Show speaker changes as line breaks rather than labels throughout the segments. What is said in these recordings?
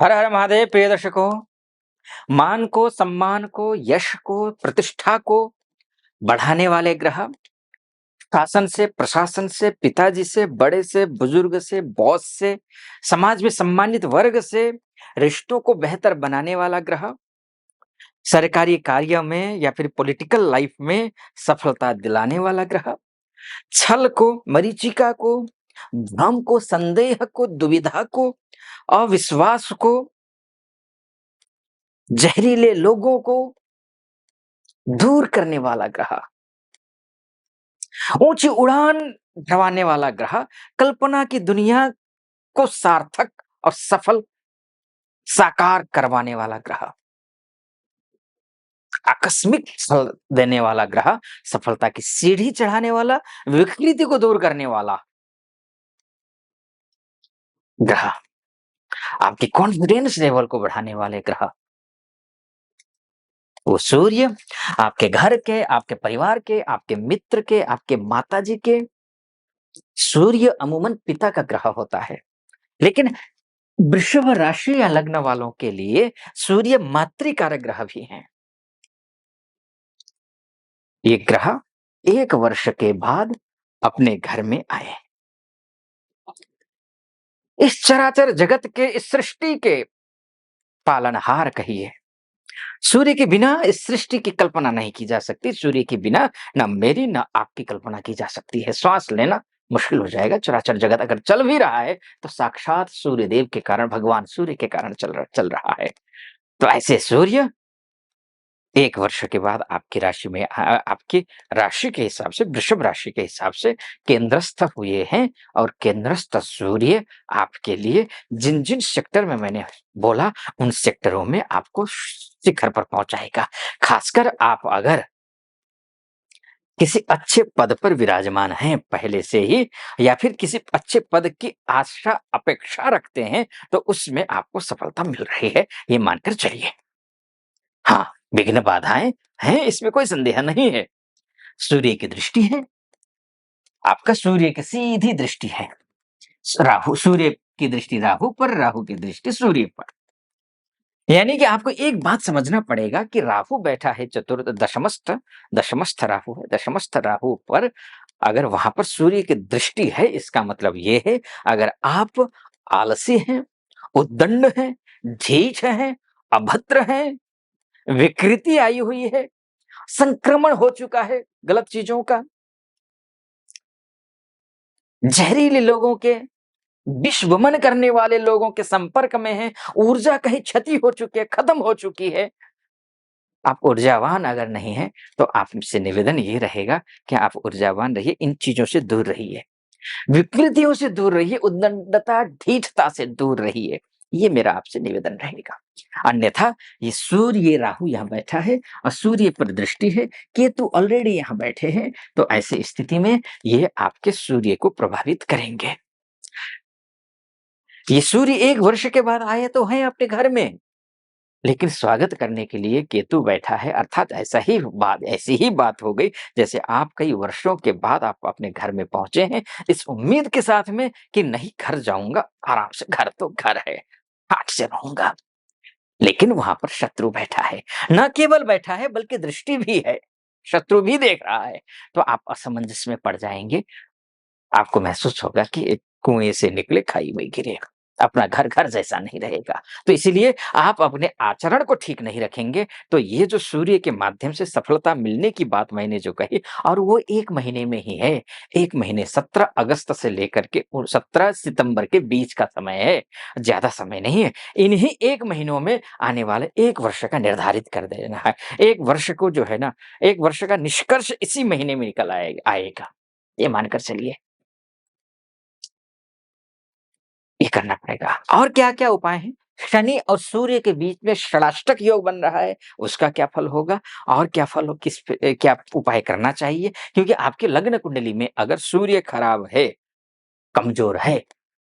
हर हर महादेव प्रिय दर्शकों। मान को, सम्मान को, यश को, प्रतिष्ठा को बढ़ाने वाले ग्रह, शासन से, प्रशासन से, पिताजी से, बड़े से, बुजुर्ग से, बॉस से, समाज में सम्मानित वर्ग से रिश्तों को बेहतर बनाने वाला ग्रह, सरकारी कार्य में या फिर पॉलिटिकल लाइफ में सफलता दिलाने वाला ग्रह, छल को, मरीचिका को, भ्रम को, संदेह को, दुविधा को, अविश्वास को, जहरीले लोगों को दूर करने वाला ग्रह, ऊंची उड़ान भरवाने वाला ग्रह, कल्पना की दुनिया को सार्थक और सफल साकार करवाने वाला ग्रह, आकस्मिक फल देने वाला ग्रह, सफलता की सीढ़ी चढ़ाने वाला, विकृति को दूर करने वाला ग्रह, आपके कॉन्फिडेंस लेवल को बढ़ाने वाले ग्रह, वो सूर्य आपके घर के, आपके परिवार के, आपके मित्र के, आपके माताजी के। सूर्य अमूमन पिता का ग्रह होता है, लेकिन वृषभ राशि या लग्न वालों के लिए सूर्य मातृकारक ग्रह भी हैं। ये ग्रह 1 वर्ष के बाद अपने घर में आए। इस चराचर जगत के, इस सृष्टि के पालनहार कहिए। सूर्य के बिना इस सृष्टि की कल्पना नहीं की जा सकती। सूर्य के बिना ना मेरी ना आपकी कल्पना की जा सकती है। श्वास लेना मुश्किल हो जाएगा। चराचर जगत अगर चल भी रहा है तो साक्षात सूर्य देव के कारण, भगवान सूर्य के कारण चल रहा है। तो ऐसे सूर्य 1 वर्ष के बाद आपकी राशि में आपकी राशि के हिसाब से, वृषभ राशि के हिसाब से केंद्रस्थ हुए हैं। और केंद्रस्थ सूर्य आपके लिए जिन जिन सेक्टर में मैंने बोला, उन सेक्टरों में आपको शिखर पर पहुंचाएगा। खासकर आप अगर किसी अच्छे पद पर विराजमान हैं पहले से ही, या फिर किसी अच्छे पद की आशा अपेक्षा रखते हैं, तो उसमें आपको सफलता मिल रही है, ये मानकर चलिए। हाँ, विघ्न बाधाएं हैं, इसमें कोई संदेह नहीं है। सूर्य की दृष्टि है, आपका सूर्य की सीधी दृष्टि है। राहु, सूर्य की दृष्टि राहु पर, राहु की दृष्टि सूर्य पर। यानी कि आपको एक बात समझना पड़ेगा कि राहु बैठा है चतुर्थ दशमस्थ, दशमस्थ राहु है। दशमस्थ राहु पर अगर वहां पर सूर्य की दृष्टि है, इसका मतलब ये है अगर आप आलसी हैं, उद्दंड हैं, ढीठ हैं, अभद्र हैं, विकृति आई हुई है, संक्रमण हो चुका है गलत चीजों का, जहरीले लोगों के, विषवमन करने वाले लोगों के संपर्क में है, ऊर्जा कहीं क्षति हो चुकी है, खत्म हो चुकी है, आप ऊर्जावान अगर नहीं है, तो आपसे निवेदन ये रहेगा कि आप ऊर्जावान रहिए, इन चीजों से दूर रहिए, विकृतियों से दूर रहिए, उद्दंडता, ढीठता से दूर रहिए। ये मेरा आपसे निवेदन रहेगा। अन्यथा ये सूर्य, ये राहु यहाँ बैठा है और सूर्य पर दृष्टि है, केतु ऑलरेडी यहाँ बैठे हैं, तो ऐसी स्थिति में ये आपके सूर्य को प्रभावित करेंगे। ये सूर्य 1 वर्ष के बाद आए तो हैं अपने घर में, लेकिन स्वागत करने के लिए केतु बैठा है, अर्थात ऐसी ही बात हो गई जैसे आप कई वर्षों के बाद आप अपने घर में पहुंचे हैं, इस उम्मीद के साथ में कि नहीं घर जाऊंगा आराम से, घर तो घर है, ठाट से रहूंगा। लेकिन वहां पर शत्रु बैठा है, न केवल बैठा है बल्कि दृष्टि भी है, शत्रु भी देख रहा है। तो आप असमंजस में पड़ जाएंगे। आपको महसूस होगा कि एक कुएं से निकले खाई में गिरे, अपना घर घर जैसा नहीं रहेगा। तो इसीलिए आप अपने आचरण को ठीक नहीं रखेंगे, तो ये जो सूर्य के माध्यम से सफलता मिलने की बात मैंने जो कही, और वो 1 महीने में ही है। 1 महीने 17 अगस्त से लेकर के 17 सितंबर के बीच का समय है, ज्यादा समय नहीं है। इन्हीं 1 महीनों में आने वाले 1 वर्ष का निर्धारित कर देना है। 1 वर्ष को जो है ना, 1 वर्ष का निष्कर्ष इसी महीने में निकल आएगा, ये मानकर चलिए। ये करना पड़ेगा। और क्या-क्या उपाय हैं? शनि और सूर्य के बीच में षडाष्टक योग बन रहा है, उसका क्या फल होगा? और क्या फल हो, क्या उपाय करना चाहिए? क्योंकि आपके लग्न कुंडली में अगर सूर्य खराब है, कमज़ोर है,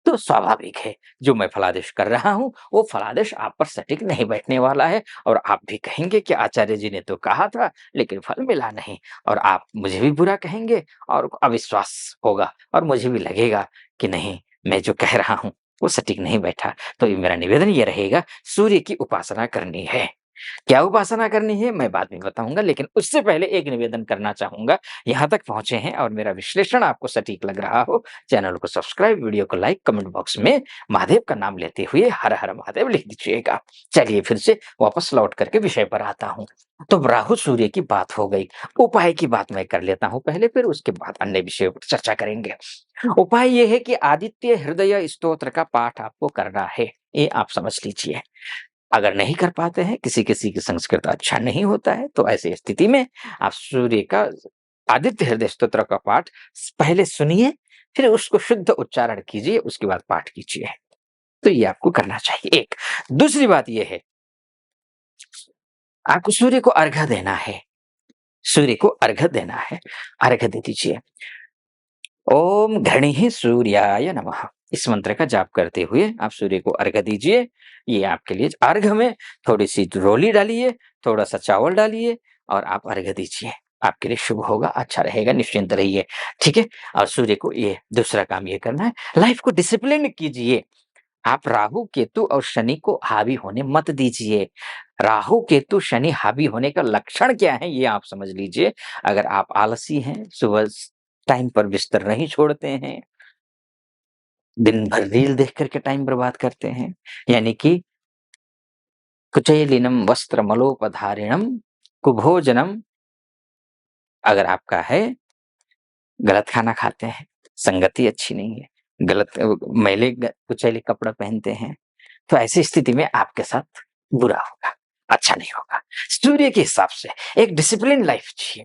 तो स्वाभाविक है, जो मैं फलादेश कर रहा हूँ, वो फलादेश आप पर सटीक नहीं बैठने वाला है, और आप भी कहेंगे कि आचार्य जी ने तो कहा था, लेकिन फल मिला नहीं। और आप मुझे भी बुरा कहेंगे और अविश्वास होगा, और मुझे भी लगेगा कि नहीं, मैं जो कह रहा हूँ वो सटीक नहीं बैठा। तो ये मेरा निवेदन ये रहेगा, सूर्य की उपासना करनी है। क्या उपासना करनी है मैं बाद में बताऊँगा, लेकिन उससे पहले एक निवेदन करना चाहूँगा। यहाँ तक पहुँचे हैं और मेरा विश्लेषण आपको सटीक लग रहा हो, चैनल को सब्सक्राइब, वीडियो को लाइक, कमेंट बॉक्स में महादेव का नाम लेते हुए हर हर महादेव लिख दीजिएगा। चलिए फिर से वापस लौट करके विषय पर आता हूँ। तो राहु सूर्य की बात हो गई, उपाय की बात मैं कर लेता हूँ पहले, फिर उसके बाद अन्य विषयों पर चर्चा करेंगे। उपाय ये है कि आदित्य हृदय स्तोत्र का पाठ आपको करना है, ये आप समझ लीजिए। अगर नहीं कर पाते हैं, किसी-किसी की संस्कृत अच्छा नहीं होता है, तो ऐसी स्थिति में आप सूर्य का आदित्य हृदय स्तोत्र का पाठ पहले सुनिए, फिर उसको शुद्ध उच्चारण कीजिए, उसके बाद पाठ कीजिए। तो ये आपको करना चाहिए एक। दूसरी बात ये है, आपको सूर्य को अर्घ्य देना है। सूर्य को अर्घ्य देना है, अर्घ्य दे दीजिए। ओम घृणिः सूर्याय नमः, इस मंत्र का जाप करते हुए आप सूर्य को अर्घ्य दीजिए। ये आपके लिए अर्घ्य में थोड़ी-सी रोली डालिए, थोड़ा-सा चावल डालिए और आप अर्घ्य दीजिए। आपके लिए शुभ होगा, अच्छा रहेगा, निश्चिंत रहिए, ठीक है? और सूर्य को ये दूसरा काम ये करना है, लाइफ को डिसिप्लिन कीजिए। आप राहु, केतु और शनि को हावी होने मत दीजिए। राहु, केतु, शनि हावी होने का लक्षण क्या है ये आप समझ लीजिए। अगर आप आलसी हैं, सुबह टाइम पर बिस्तर नहीं छोड़ते हैं, दिन भर रील देख कर के टाइम बर्बाद करते हैं, यानी कि कुचैलिनम वस्त्रमलोपधारिणम कुभोजनम अगर आपका है, गलत खाना खाते हैं, संगति अच्छी नहीं है, गलत मैले कुचैले कपड़ा पहनते हैं, तो ऐसी स्थिति में आपके साथ बुरा होगा, अच्छा नहीं होगा। सूर्य के हिसाब से एक डिसिप्लिन लाइफ जिए,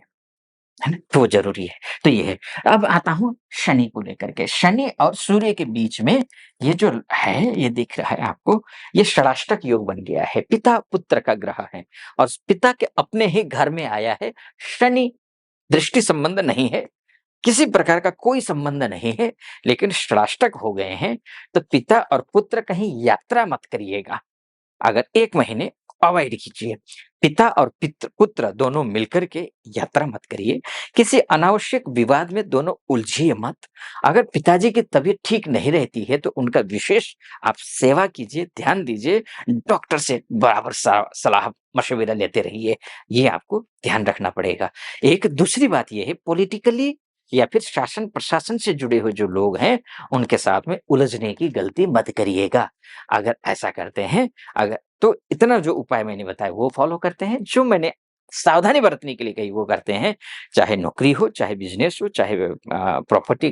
है ना? तो वो ज़रूरी है। तो ये है। अब आता हूँ शनि को लेकर के। शनि और सूर्य के बीच में ये जो है, ये दिख रहा है आपको, ये षडाष्टक योग बन गया है। पिता-पुत्र का ग्रह है और पिता के अपने ही घर में आया है। शनि दृष्टि संबंध नहीं है, किसी प्रकार का कोई संबंध नहीं है, लेकिन षडाष्टक हो गए हैं, तो पिता और पुत्र कहीं यात्रा मत करिएगा। अगर 1 महीने अवॉइड कीजिए। पिता और पुत्र दोनों मिलकर के यात्रा मत करिए। किसी अनावश्यक विवाद में दोनों उलझिए मत। अगर पिताजी की तबीयत ठीक नहीं रहती है तो उनका विशेष आप सेवा कीजिए, ध्यान दीजिए। डॉक्टर से बराबर सलाह-मशविरा लेते रहिए। ये आपको ध्यान रखना पड़ेगा। एक दूसरी बात ये है, पॉलिटिकली या फिर शासन-प्रशासन से जुड़े हुए जो लोग हैं, उनके साथ में उलझने की गलती मत करिएगा। अगर ऐसा करते हैं, अगर तो इतना जो उपाय मैंने बताया वो फ़ॉलो करते हैं, जो मैंने सावधानी बरतने के लिए कही वो करते हैं, चाहे नौकरी हो, चाहे बिज़नेस हो, चाहे प्रॉपर्टी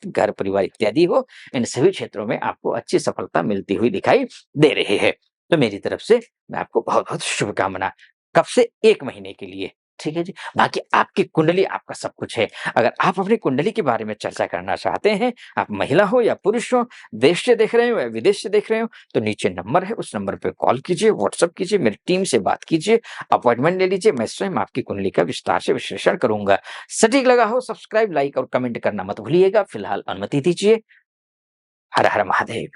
घर परिवार इत्यादि हो, इन सभी क्षेत्रों में आपको अच्छी सफलता मिलती हुई दिखाई दे रही है। तो मेरी तरफ से मैं आपको बहुत-बहुत शुभकामना। कब से? 1 महीने के लिए, ठीक है जी? बाकी आपकी कुंडली आपका सब कुछ है। अगर आप अपनी कुंडली के बारे में चर्चा करना चाहते हैं, आप महिला हो या पुरुष हो, देश से देख रहे हो या विदेश से देख रहे हो, तो नीचे नंबर है, उस नंबर पे कॉल कीजिए, व्हाट्सएप कीजिए, मेरी टीम से बात कीजिए, अपॉइंटमेंट ले लीजिए, मैं स्वयं आपकी कुंडली का विस्तार से विश्लेषण करूँगा। सटीक लगा हो सब्सक्राइब, लाइक और कमेंट करना मत भूलिएगा। फिलहाल अनुमति दीजिए। हर हर महादेव।